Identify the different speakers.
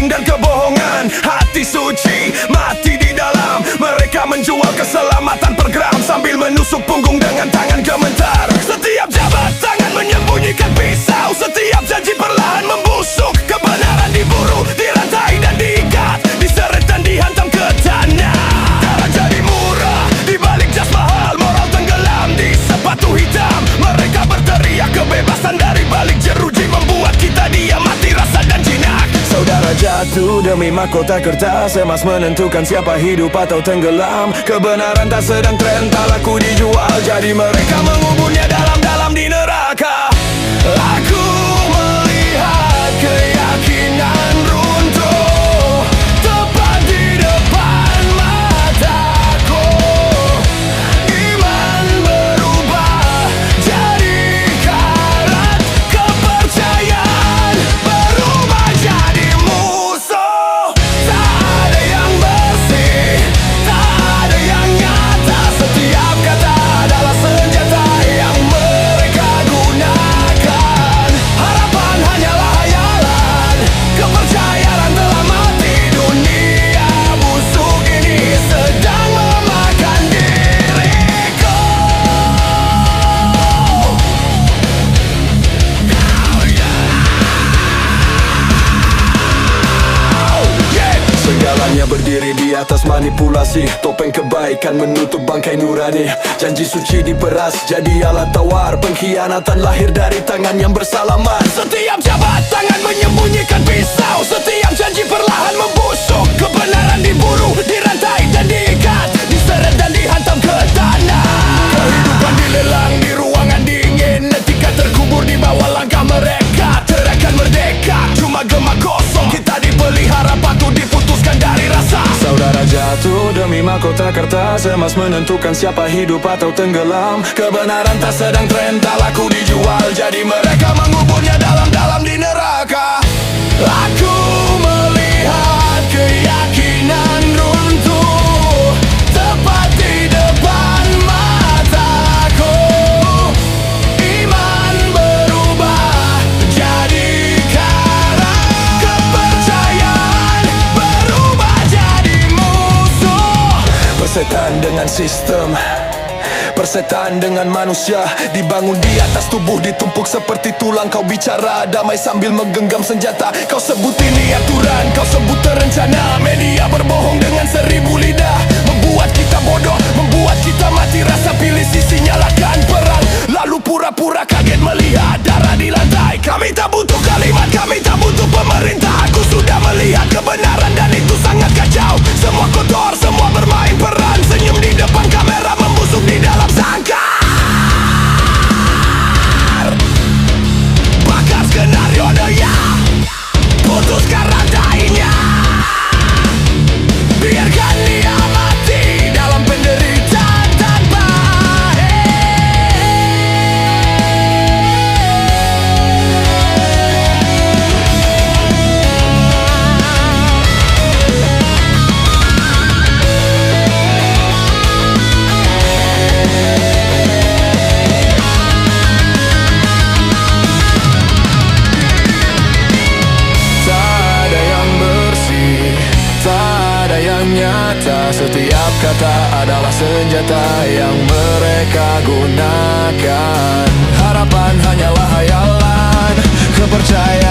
Speaker 1: Dan kebohongan, hati suci mati di dalam. Mereka menjual keselamatan per gram sambil menusuk punggung dengan tangan gemetar. Setiap jabat tangan menyembunyikan pisau. Setiap janji perlahan membusuk. Kebenaran diburu, dirantai dan diikat, diseret dan dihantam ke tanah. Darah jadi murah di balik jas mahal, moral tenggelam di sepatu hitam. Mereka berteriak kebebasan dari balik jeruji, membuat kita diam mati rasa dan jinak. Saudara jatuh demi mahkota kertas, emas menentukan siapa hidup atau tenggelam. Kebenaran tak sedang tren, tak laku dijual, jadi mereka menguburnya dalam-dalam di neraka. Aku melihat keyakinan runtuh tepat di depan mataku. Iman berubah jadi karat, kepercayaan berubah jadi musuh. Tak ada yang bersih, tak ada yang nyata. Setiap kata adalah senjata yang mereka gunakan. Harapan hanyalah hayalan, kepercayaan telah mati. Dunia busuk ini sedang memakan diriku. Segalanya berdiri di atas manipulasi. Topeng kebaikan menutup bangkai nurani. Janji suci diperas jadi alat tawar. Pengkhianatan lahir dari tangan yang bersalaman. Setiap jabat tangan menyembunyikan pisau. Setiap janji perlahan membusuk. Kebenaran diburu, dirantai dan diikat, diseret dan dihantam ke tanah. Kehidupan dilelang di ruangan dingin. Etika terkubur di bawah langkah mereka. Teriakan merdeka cuma gema kosong. Kita dipelihara patut diputuskan dari rasa. Saudara jatuh demi mahkota kertas, emas menentukan siapa hidup atau tenggelam. Kebenaran tak sedang tren, tak laku dijual, jadi mereka menguburnya dalam-dalam di neraka. Aku melihat keyakinan runtuh tepat di depan mataku. Iman berubah jadi karat, kepercayaan berubah jadi musuh. Persetan dengan sistem, persetan dengan manusia, dibangun di atas tubuh, ditumpuk seperti tulang. Kau bicara damai sambil menggenggam senjata. Kau sebut ini aturan, kau sebut terencana. Media berbohong dengan 1000 lidah, membuat kita bodoh, membuat kita mati rasa. Pilih sisi, nyalakan perang, lalu pura-pura kaget melihat darah di lantai. Kami tak butuh kalimat, kami tak butuh pemerintah. Aku sudah melihat kebenaran dan itu sangat kacau. Semua kotor, semua bermain peran. Senyum di depan kamera, membusuk di dalam sangkar. Bakar skenario ya, putuskan rantainya. Biarkan dia mati dalam penderitaan tanpa nyata. Setiap kata adalah senjata yang mereka gunakan. Harapan hanyalah hayalan, kepercayaan